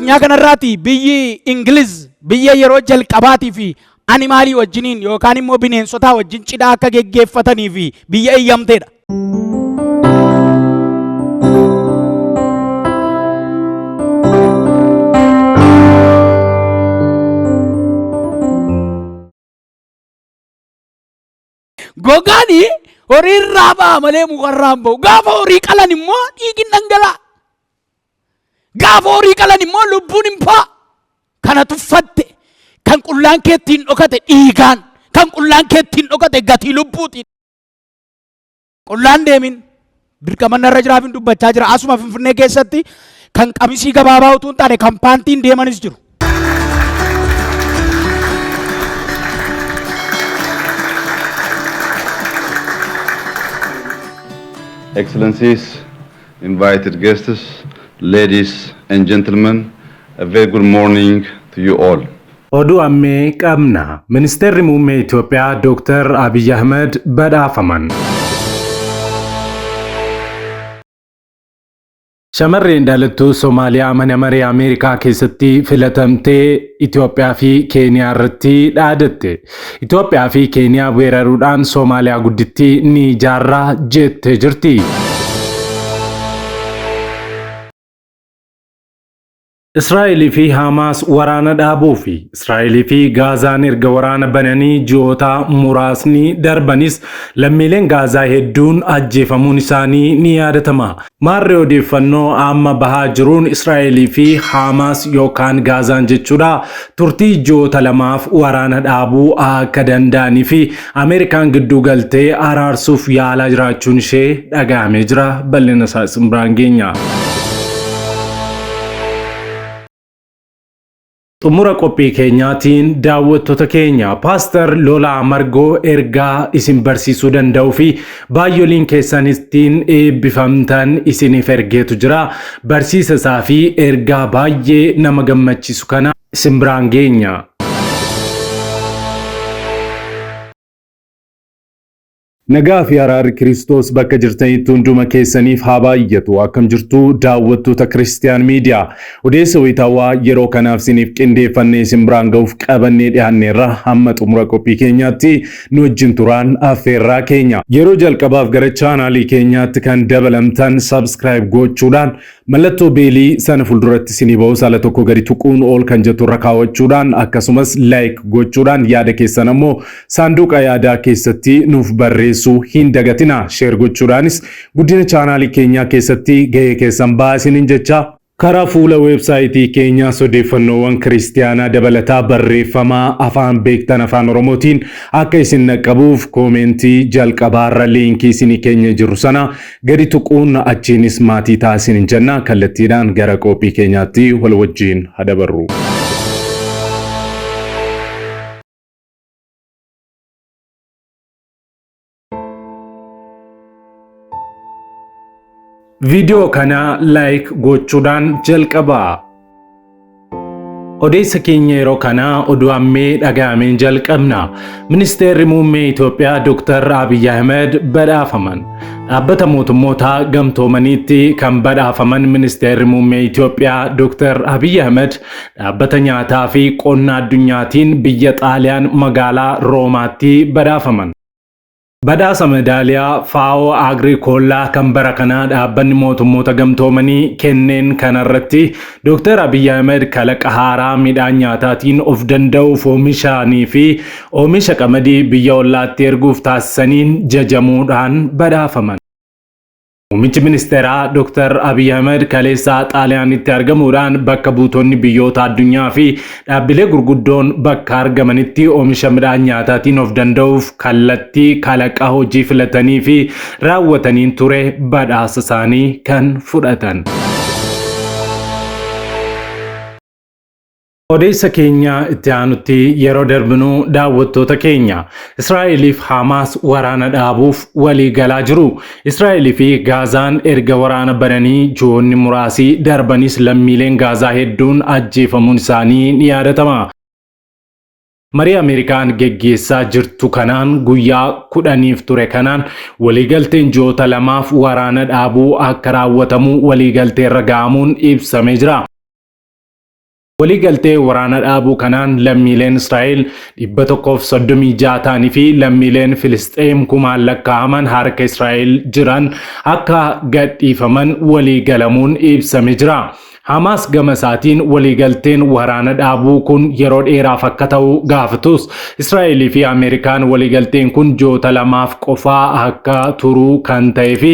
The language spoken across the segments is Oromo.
addunyaa kanarraati biyyi Ingiliz biyya yeroo jalqabaatii fi animaalii wajjiniin yookaan immoo bineensota wajjin cidha akka geggeeffatanii fi biyya eeyyamteedha. Gogaani horii irraa ba'a malee mukarraan ba'u. Gaafa horii qalan immoo dhiigni dhangala'a. Gaafa horii qalan immoo lubbuun hin ba'a. Kana tuffatte kan qullaan kee ittiin dhokate dhiigaan, kan qullaan kee ittiin dhokate gatii lubbuutiin. Qullaan deemin dirqama narra jiraafin dubbachaa jira. Asuma Finfinnee keessatti kan qamisii gabaabaa utuu hin taane kan paantiin deemanis jiru. Excellencies, invited guests, ladies and gentlemen, a very good morning to you all. Oduu ammee qabna. Ministeerri muummee Itoophiyaa Dr. Abiy Ahmed badhaafaman. Shamarreen dhalattuu Somaaliyaa mana maree Ameerikaa keessatti filatamtee Itoophiyaa fi Keeniyaa irratti dhaadatte. Itoophiyaa fi Keeniyaa weeraruudhaan Somaaliyaa guddittii ni ijaarraa jettee jirti. Israa'el fi Hamas waraana dhaabuu fi Israa'el fi Gaazaan erga waraana bananii ji'oota muraasni darbanis lammiileen Gaazaa hedduun ajjeefamuun isaanii ni yaadatama. Maarree odeeffannoo amma bahaa jiruun Israa'el fi Hamas yookaan Gaazaan jechuudha turtii ji'oota lamaaf waraana dhaabuu akka danda'anii fi Ameerikaan gidduu galtee araarsuuf yaalaa jiraachuun ishee dhaga'amee jira. Bal'ina isaa simbiraan geenya. Xumura qophii keenyaatiin daawwattoota keenya Pastor Lolaa Margoo ergaa isin barsiisuu danda'u fi baay'ooliin keessanittiin eebbifamtan isiniif ergeetu jira. Barsiisa isaa fi ergaa baay'ee nama gammachiisu kana isin biraan geenya. Nagaa fi araarri Kiristoos bakka jirtanitti hunduma keessaniif haa baay'atu. Akkam jirtu daawwattoota Kiristiyaan Miidiyaa. Odeessa wayitaawaa yeroo kanaaf isiniif qindeeffannee isin biraan ga'uuf qabannee dhiyaanneerra hamma xumura qophii keenyaatti nu wajjin turaan affeerraa keenya. Yeroo jalqabaaf gara chaanaalii keenyaatti kan dabalamtan subscribe gochuudhaan mallattoo beelii sana fuulduratti isinii ba'u sala tokko gadi tuquun ol kan jettu irra kaawwachuudhaan akkasumas like gochuudhaan yaada keessan ammoo saanduqa yaadaa keessatti nuuf barreessu. Hin dagatina share gochuudhaanis guddina chaanaalii keenyaa keessatti gahee keessan baasiniin jecha karaa fuula websaayitii keenyaa odeeffannoowwan kiristiyaanaa dabalataa barreeffamaa afaan beektan afaan oromootiin akka isin naqqabuuf koomentii jalqabaarra liinkii isinii keenya jiru sana gadi tuquun achiinis maatii taasiniin jenna kallattiidhaan gara qophii keenyaatti wal wajjiin hadabarru. Video kana like gochuudhaan jalqabaa. Odeessa keenya yeroo kana oduu ammee dhaga'ameen jalqabna. Ministeerri muummee Itoophiyaa Dr. Abiy Ahmed badhaafaman. Dhaabbata mootummoota gamtoomaniitti kan badhaafaman ministeerri muummee Itoophiyaa Dr. Abiy Ahmed dhaabbata nyaataa fi qonna addunyaatiin biyya Xaaliyaan magaalaa Roomaatti badhaafaman. Badhaasa medaaliyaa FAO Agricola kan bara kanaa dhaabbanni mootummoota gamtoomanii kenneen kanarratti Dr. Abiy Ahmed kalaqa haaraa midhaan nyaataatiin of danda'uuf oomishaanii fi oomisha qamadii biyya ollaatti erguuf taasisaniin jajamuudhaan badhaafaman. Muummichi ministeeraa Dr. Abiy Ahmed kaleessa Xaaliyaanitti argamuudhaan bakka buutonni biyyoota addunyaa fi dhaabbilee gurguddoon bakka argamanitti oomisha midhaan nyaataatiin of danda'uuf kallattii kalaqa hojii filatanii fi raawwataniin ture badhaasa isaanii kan fudhatan. Odeessa keenya itti aanutti yeroo darbinu daawwattoota keenya Israa'el fi Hamas waraana dhaabuuf walii galaa jiru. Israa'el fi Gaazaan erga waraana bananii ji'oonni muraasii darbanis lammiileen Gaazaa hedduun ajjeefamuun isaanii ni yaadatama. Marii Ameerikaan geggeessaa jirtu kanaan guyyaa 10 ture kanaan waliigalteen ji'oota lamaaf waraana dhaabuu akka raawwatamu waliigaltee irra ga'amuun ibsamee jira. waliigaltee waraana dhaabuu kanaan lammiileen Israa'el 136 ta'anii fi lammiileen Filisxeem 1000 lakkaa'aman harka Israa'el jiran akka gadhiifaman waliigalamuun ibsamee jira. Hamas gama isaatiin waliigalteen waraana dhaabuu kun yeroo dheeraaf akka ta'u gaafatus Israa'elii fi Ameerikaan waliigalteen kun ji'oota lamaaf qofaa akka turu kan ta'ee fi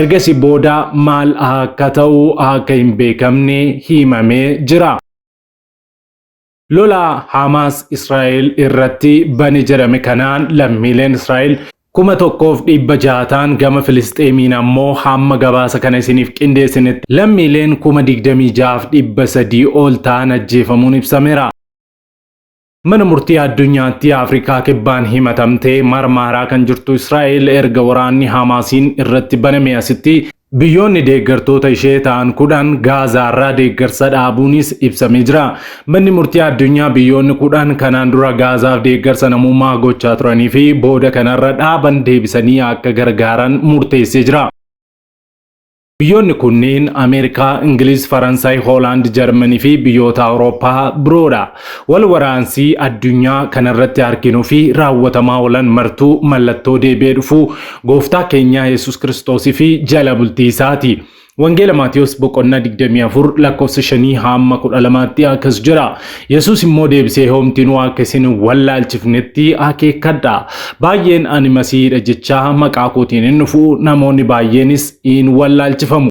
ergasii booda maal akka ta'u akka hin beekamne himamee jira. Lola Hamas Israa'el irratti bane jedhame kanaan lammiileen Israa'el 1600 gama Filisxeemiin ammoo hamma gabaasa kana isiniif qindeessinetti lammiileen 26,300 ol ta'an ajjeefamuun ibsameera. Mana murtii addunyaatti Afrikaa kibbaan himatamtee marmaaraa kan jirtu Israa'el erga waraanni Hamaasiin irratti baname asitti biyyoonni deeggartoota ishee ta'an 10 Gaazaarraa deeggarsa dhaabuunis ibsamee jira. Manni murtii addunyaa biyyoonni 10 kanaan dura Gaazaaf deeggarsa namummaa gochaa turanii fi booda kanarra dhaaban deebisanii akka gargaaran murteessee jira. Biyyoonni kunneen Ameerikaa, Ingiliz, Faransaay, Hoolaand, Jarmanii fi biyyoota Awurooppaa biroodha. Wal waraansii addunyaa kanarratti arginuu fi raawwatamaa oolan martuu mallattoo deebi'ee dhufuu gooftaa keenya Yesuus Kiristoosii fi jala bultii isaati. Wangeela Maatiyos boqonnaa 24 lakkoofsa 5 hamma 12tti akkas jira. Yesuus immoo deebisee homtinuu akka isin wallaalchifnetti akeekkadha. Baay'een ani Masiihidha jechaa maqaa kootiin hin dhufu, namoonni baay'eenis hin wallaalchifamu.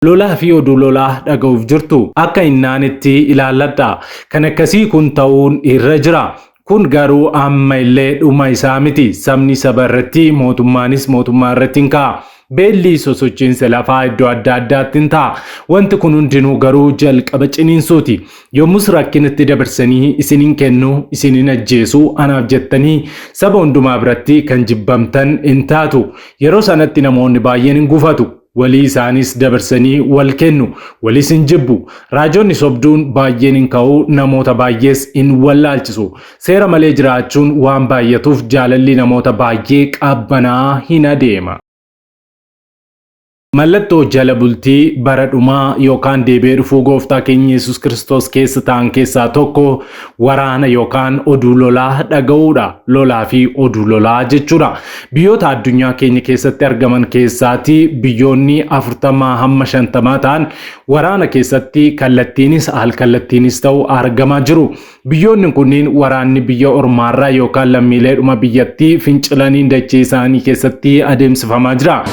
Lolaa fi oduu lolaa dhaga'uuf jirtu akka hinnaanitti ilaalladha. Kan akkasii kun ta'uun irra jira. Kun garuu amma illee dhuma isaa miti. Sabni saba irratti, mootummaanis mootummaa irratti hin ka'a. Beelli sosochiinsa lafaa iddoo adda addaatti hin ta'a. Wanti kun hundinuu garuu jalqaba ciniinsuuti. Yommus rakkinatti dabarsanii isiniin kennu, isiniin ajjeesu anaaf jettanii saba hundumaa biratti kan jibbamtan hin taatu. Yeroo sanatti namoonni baay'een hin gufatu. Walii isaanis dabarsanii wal kennu, walis hin jibbu. Raajonni sobduun baay'een hin ka'u, namoota baay'ees hin wallaalchisu. Seera malee jiraachuun waan baay'atuuf jaalalli namoota baay'ee qabbanaa hin adeema. Mallattoo jala bultii bara dhumaa yookaan deebi'ee dhufuu gooftaa keenya Yesuus Kiristoos keessa ta'an keessaa tokko waraana yookaan oduu lolaa dhaga'uudha. Lolaa fi oduu lolaa jechuudha. Biyyoota addunyaa keenya keessatti argaman keessaatti biyyoonni 40 hamma 50 ta'an waraana keessatti kallattiinis al-kallattiinis ta'u argamaa jiru. Biyyoonni kunniin waraanni biyya ormaarraa yookaan lammiileedhuma biyyattii fincilanii dachee isaanii keessatti adeemsifamaa jira.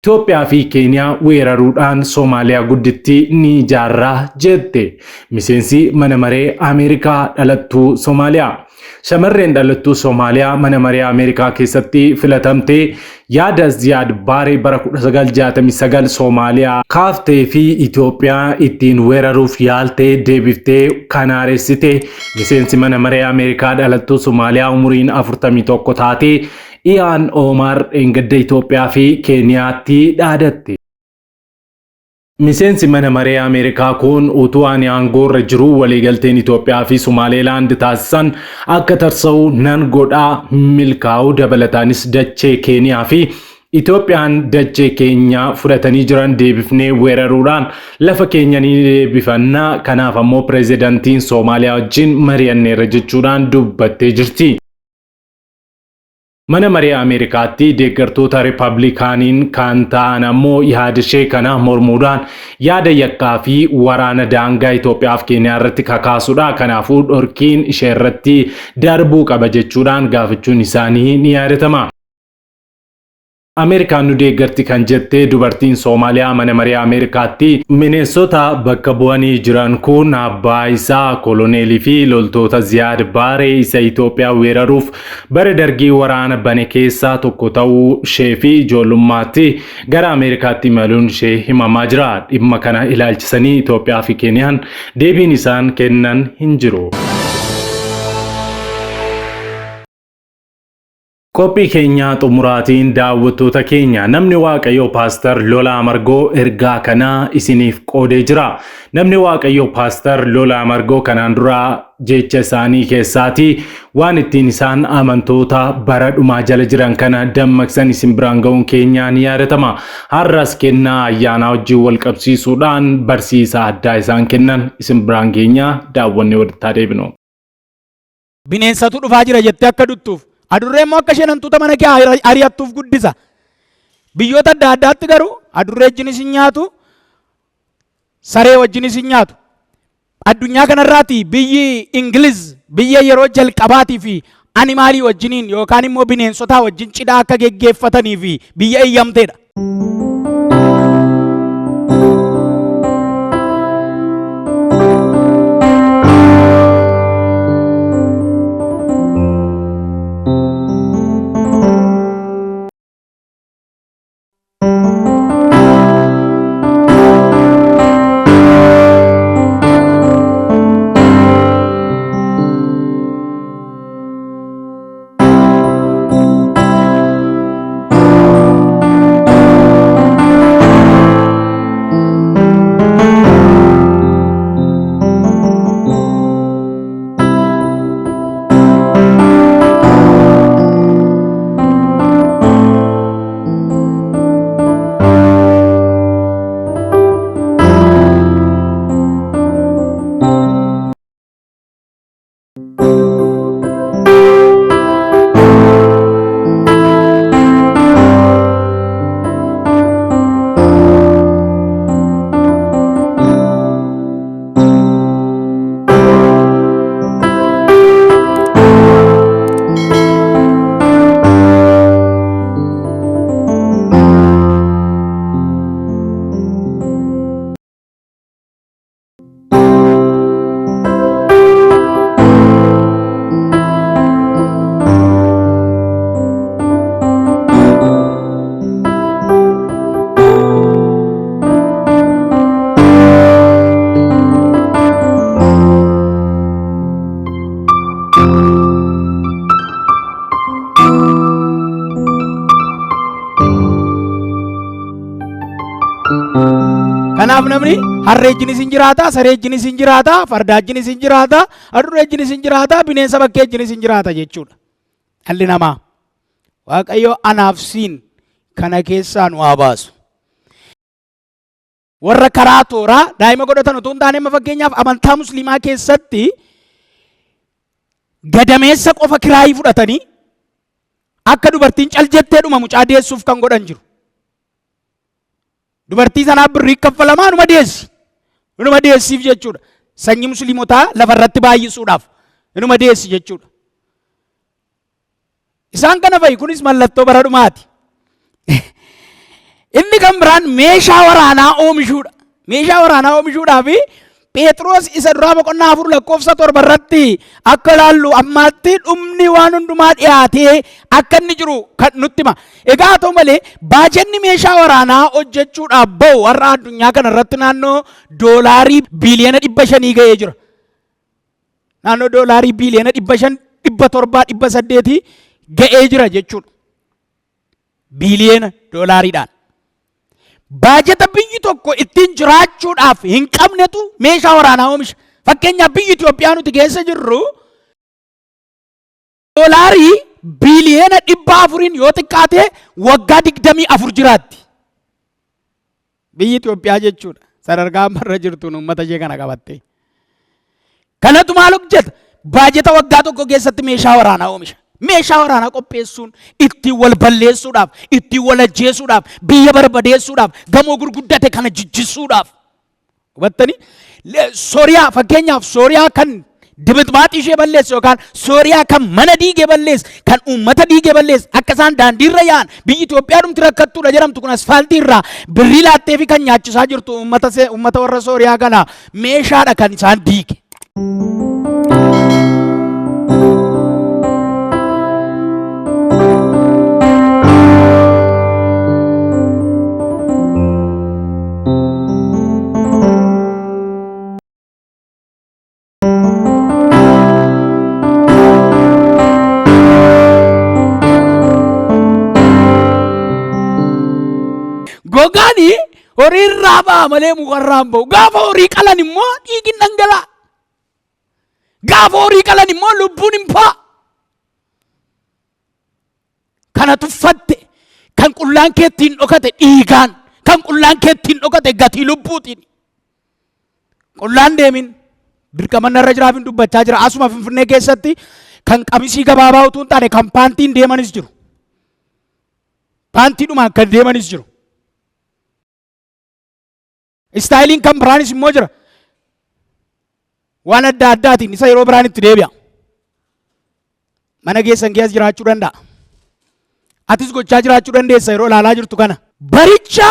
Itoophiyaa fi Keeniyaa weeraruudhaan Soomaaliyaa gudditti ni ijaarraa jette. Miseensi mana maree Ameerikaa dhalattuu Soomaaliyaa. Shamarreen dhalattuu Soomaaliyaa mana maree Ameerikaa keessatti filatamtee yaada Ziyaad Baaree bara 1969 Soomaaliyaa kaaftee fi Itoophiyaa ittiin weeraruuf yaaltee deebiftee kanaaressite. Miseensi mana maree Ameerikaa dhalattuu Soomaaliyaa umuriin 41 taatee Iyaan Omar engadda Itoophiyaa fi Keeniyaatti dhaadatte. Miseensi mana maree Ameerikaa kun utuu ani aangoorra jiru waliigalteen Itoophiyaa fi Somaaliilaand taasisan akka tarsa'u nan godhaa milkaa'uu dabalataanis dachee Keeniyaa fi Itoophiyaan dachee keenya fudhatanii jiran deebifnee weeraruudhaan lafa keenya ni deebifannaa. Kanaaf ammoo pireezidantiin Soomaaliyaa wajjin mari'anneerra jechuudhaan dubbattee jirti. Mana maree Ameerikaatti deeggartoota Ripablikaaniin kan ta'an ammoo yaada ishee kana mormuudhaan yaada yakkaa fi waraana daangaa Itoophiyaa fi Keeniyaa irratti kakaasuudha. Kanaafuu dhorkiin ishee irratti darbuu qaba jechuudhaan gaafachuun isaanii ni yaadatama. Ameerikaan nu deeggarti kan jettee dubartiin Soomaaliyaa mana maree Ameerikaatti Mineesota bakka bu'anii jiran kun abbaa isaa koloneelii fi loltoota Ziyaad Baaree isa Itoophiyaa weeraruuf bara dargii waraana bane keessaa tokko ta'uu ishee fi ijoollummaatti gara Ameerikaatti imaluun ishee himamaa jira. Dhimma kana ilaalchisanii Itoophiyaa fi Keeniyaan deebiin isaan kennan hin jiru. Qophii keenya xumuraatiin daawwattoota keenya namni waaqayyoo Paaster Lolaa Margoo ergaa kana isiniif qoodee jira. Namni waaqayyoo Paaster Lolaa Margoo kanaan dura jecha isaanii keessaati waan ittiin isaan amantoota bara dhumaa jala jiran kana dammaqsan isin biraan ga'uun keenya ni yaadatama. Har'as kennaa ayyaanaa wajjin wal qabsiisuudhaan barsiisa addaa isaan kennan isin biraan keenya daawwannee walitti deebinu. Bineensatu dhufaa jira jettee akka duttuuf adurree immoo akka isheen hantuuta mana kee ari'attuuf guddisa. Biyyoota adda addaatti garuu adurree wajjinis hin nyaatu, saree wajjinis hin nyaatu. Addunyaa kanarraati biyyi Ingiliz biyya yeroo jalqabaatii fi animaalii wajjiniin yookaan immoo bineensotaa wajjin cidhaa akka geggeeffatanii fi biyya eeyyamteedha. Kanaaf namni harree wajjinis hin jiraata, saree wajjinis hin jiraata, farda wajjinis hin jiraata, adurree wajjinis hin jiraata, bineensa bakkee wajjinis hin jiraata jechuudha. Dhalli namaa Waaqayyo anaaf siin kana keessaa nu haa baasu. Warra karaa tooraa daa'ima godhatan utuu hin taane amma fakkeenyaaf amantaa musliimaa keessatti gadameessa qofa kiraayii fudhatanii akka dubartiin cal jettee dhuma mucaa deessuuf kan godhan jiru. Dubartii sanaaf birrii kaffalamaa numa deessiif jechuudha. Sanyii musliimotaa lafarratti baay'isuudhaaf numa deessi jechuudha. Isaan kana fa'i kunis mallattoo bara dhumaati. Inni kan biraan meeshaa waraanaa oomishuudha. Meeshaa waraanaa oomishuudhaaf Phexros isa duraa boqonnaa 4 lakkoofsa 7 irratti akka ilaallu ammaatti dhumni waan hundumaa dhiyaatee akka inni jiru kan nutti hima. Egaa haa ta'u malee baajenni meeshaa waraanaa hojjechuudhaaf bahu warra addunyaa kana irratti naannoo doolaarii biiliyoona 500 ga'ee jira. Naannoo doolaarii biiliyoona 500, 700, 800 ga'ee jira jechuudha. Biiliyoona doolaariidhaan. Baajeta biyyi tokko ittiin jiraachuudhaaf hin qabnetu meeshaa waraanaa oomisha. Fakkeenyaaf biyyi Itoophiyaa nuti keessa jirru doolaarii biiliyoona 400 yoo xiqqaate waggaa 24 jiraatti. Biyyi Itoophiyaa jechuudha. Sadarkaa ammarra jirtuun uummata ishee kana qabatte. Kanatu maal hojjeta? Baajeta waggaa tokko keessatti meeshaa waraanaa oomisha. Meeshaa waraanaa qopheessuun ittiin wal balleessuudhaaf, ittiin wal ajjeesuudhaaf, biyya barbadeessuudhaaf, gamoo gurguddate kana jijjisuudhaaf. Hubattanii? Sooriyaa fakkeenyaaf Sooriyaa kan dibixbaaxii ishee balleessu yookaan Sooriyaa kan mana diigee balleessu, kan uummata diigee balleessu akka isaan daandiirra yaa'an biyyi Itoophiyaa dhumti rakkattuudha jedhamtu kun asfaaltii irraa birrii laattee fi kan nyaachisaa jirtu uummata warra Sooriyaa kana meeshaadha kan isaan diige. horiin raabaa malee mukarraan ba'u. Gaafa horii qalan immoo dhiigni dhangala'a. Gaafa horii qalan immoo lubbuun hin ba'a. Kana tuffatte kan qullaan kee ittiin dhokate dhiigaan, kan qullaan kee ittiin dhokate gatii lubbuutiin. Qullaan deemin dirqama narra jiraaf hin dubbachaa jira. Asuma Finfinnee keessatti kan qamisii gabaabaa utuu hin taane kan paantiin deemanis jiru. Paantiidhumaan kan deemanis jiru. Istaayiliin kan biraanis immoo jira. Waan adda addaatiin isa yeroo biraan itti deebi'a. Mana keessan keessa jiraachuu danda'a. Atis gochaa jiraachuu dandeessa yeroo ilaalaa jirtu kana. Baricha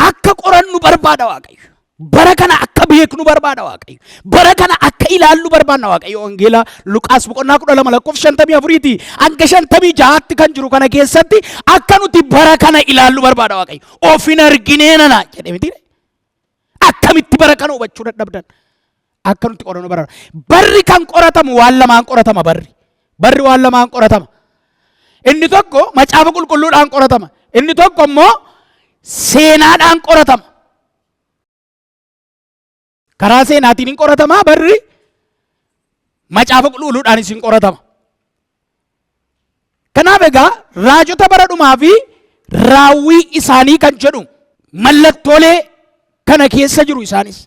akka qorannu barbaada Waaqayyo. Bara kana akka beeknu barbaada Waaqayyo. Bara kana akka ilaallu barbaadna Waaqayyo. Wangeela Luqaas boqonnaa 12:54 hanga 56 kan jiru kana keessatti akka nuti bara kana ilaallu barbaada Waaqayyo. Of hin arginee nana jedhee miti. Akkamitti bara kana hubachuu dadhabdan. Akka nuti qorannu barbaada. Barri kan qoratamu waan lamaan qoratama barri. Barri waan lamaan qoratama. Inni tokko macaafa qulqulluudhaan qoratama. Inni tokko immoo seenaadhaan qoratama. Karaa seenaatiin hin qoratama barri, macaafa qulqulluudhaanis hin qoratama. Kanaaf egaa raajota bara dhumaa fi raawwii isaanii kan jedhu mallattoolee kana keessa jiru isaanis.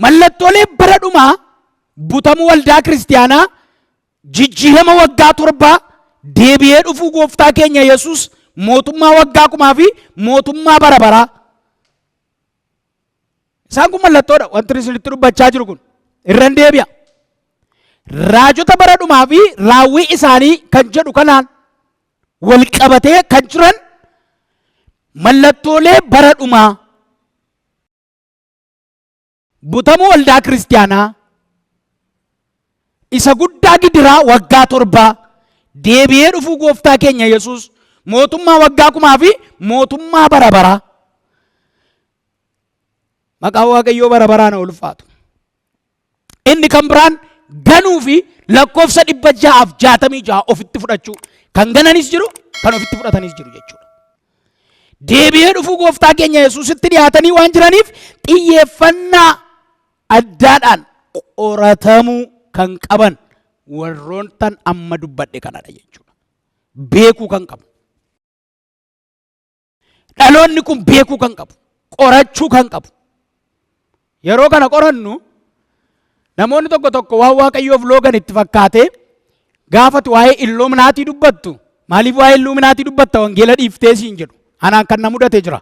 Mallattoolee bara dhumaa butamuu waldaa kiristiyaanaa, jijjiirama waggaa 7 deebi'ee dhufuu gooftaa keenya Yesuus, mootummaa waggaa 1000 fi mootummaa bara baraa. Isaan kun mallattoodha. Wanti isinitti dubbachaa jiru kun irra deebi'a. Raajota bara dhumaa fi raawwii isaanii kan jedhu kanaan wal qabatee kan jiran mallattoolee bara dhumaa, butamuu waldaa kiristiyaanaa, isa guddaa gidiraa waggaa 7 deebi'ee dhufuu gooftaa keenya Yesuus, mootummaa waggaa 1000 fi mootummaa bara baraa. Maqaan Waaqayyoo bara baraan haa ulfaatu. Inni kan biraan ganuu fi lakkoofsa 666 ofitti fudhachuu. Kan gananis jiru, kan ofitti fudhatanis jiru jechuudha. Deebi'ee dhufuu gooftaa keenya Yesuusitti dhiyaatanii waan jiraniif xiyyeeffannaa addaadhaan qoratamuu kan qaban warroon tan amma dubbadhe kanadha jechuudha. Beekuu kan qabu. Dhaloonni kun beekuu kan qabu. Qorachuu kan qabu. Yeroo kana qorannu namoonni tokko waan Waaqayyoof loogan itti fakkaate gaafatu waa'ee illuuminaatii dubbattu. Maaliif waa'ee illuuminaatii dubbatta wangeela dhiiftee siin jedhu. Anaan kan na mudate jira.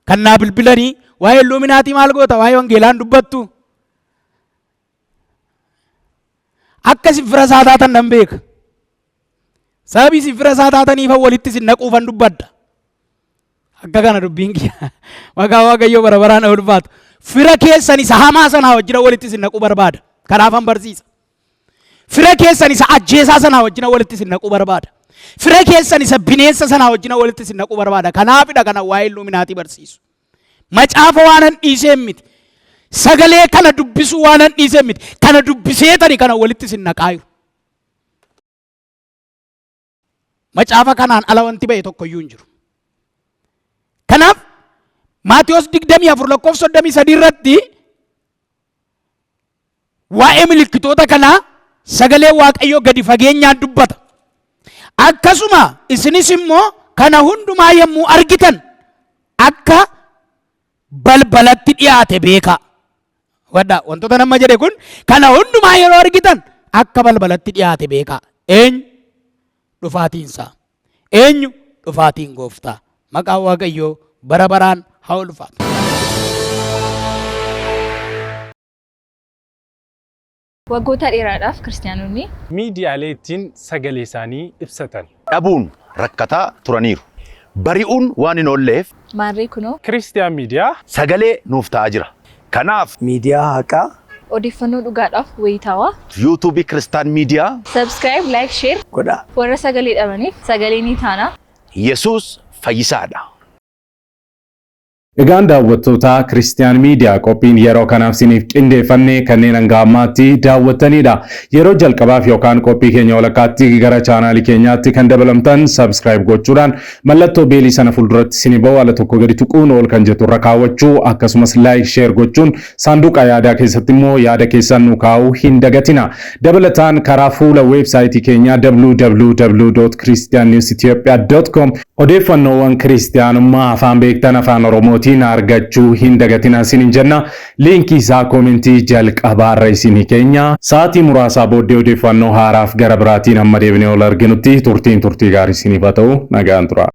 Kan naa bilbilanii waa'ee illuuminaatii maal goota waa'ee wangeelaan dubbattu. Akka sifira isaa taatan nan beeka. Sababii sifira isaa taataniif walitti sin naquufan dubbadda. Akka kana dubbiin kiyya. Maqaan Waaqayyoo bara baraan haa ulfaatu. Fira keessan isa hamaa sanaa wajjin walitti sin naquu barbaada. Kanaafan barsiisa. Fira keessan isa ajjeesaa sanaa wajjin walitti sin naquu barbaada. Fira keessan isa bineensa sanaa wajjin walitti sin naquu barbaada. Kanaafidha kana waa'ee illuuminaatii barsiisu. Macaafa waanan dhiisee miti. Sagalee kana dubbisuu waanan dhiisee miti. Kana dubbiseetani kana walitti sin naqaayu. Macaafa kanaan ala wanti ba'e tokkoyyuu hin jiru. Kanaaf Maatiyos 24:33 irratti waa'ee milikkitoota kanaa sagalee Waaqayyoo gadi fageenyaan dubbata. Akkasuma isinis immoo kana hundumaa yommuu argitan akka balbalatti dhiyaate beekaa. Waddaa wantoota nama jedhe kun kana hundumaa yeroo argitan akka balbalatti dhiyaate beekaa. Eenyu dhufaatiinsaa? Eenyu dhufaatiin gooftaa? Maqaan Waaqayyoo bara baraan haa ulfaatu. Waggoota dheeraadhaaf kiristaanonni miidiyaalee ittiin sagalee isaanii ibsatan dhabuun rakkataa turaniiru. Bari'uun waan hin oolleef maarree kunoo Kiristiyaan miidiyaa sagalee nuuf ta'aa jira. Kanaaf miidiyaa haqaa odeeffannoo dhugaadhaaf wayitaawaa yuutuubii Kiristaan miidiyaa subscribe, like, share godhaa. warra sagalee dhabaniif sagalee ni taana. Yesuus fayyisaadha. Egaan daawwattoota Kiristiyaan Miidiyaa qophiin yeroo kanaaf siniif qindeeffannee kanneen hanga ammaatti daawwattanidha. Yeroo jalqabaaf yookaan qophii keenya walakkaatti gara chaanaalii keenyaatti kan dabalamtan subscribe gochuudhaan mallattoo beelii sana fuulduratti sinii ba'u ala tokko gadi tuquun ol kan jettu irra kaawwachuu akkasumas like share gochuun saanduqa yaadaa keessatti immoo yaada keessan nu kaa'uu hin dagatina. Dabalataan karaa fuula weebsaayitii keenyaa www.christiannewsethiopia.com odeeffannoowwan kiristiyaanummaa afaan beektan afaan oromootiin argachuu hin dagatina isiniin jenna. Liinkii isaa koomentii jalqabaarra isinii keenya. Sa'aatii muraasaa booddee odeeffannoo haaraaf gara biraatiin amma deebinee ol arginutti turtii gaarii isiniif haa ta'u. Nagaan tura.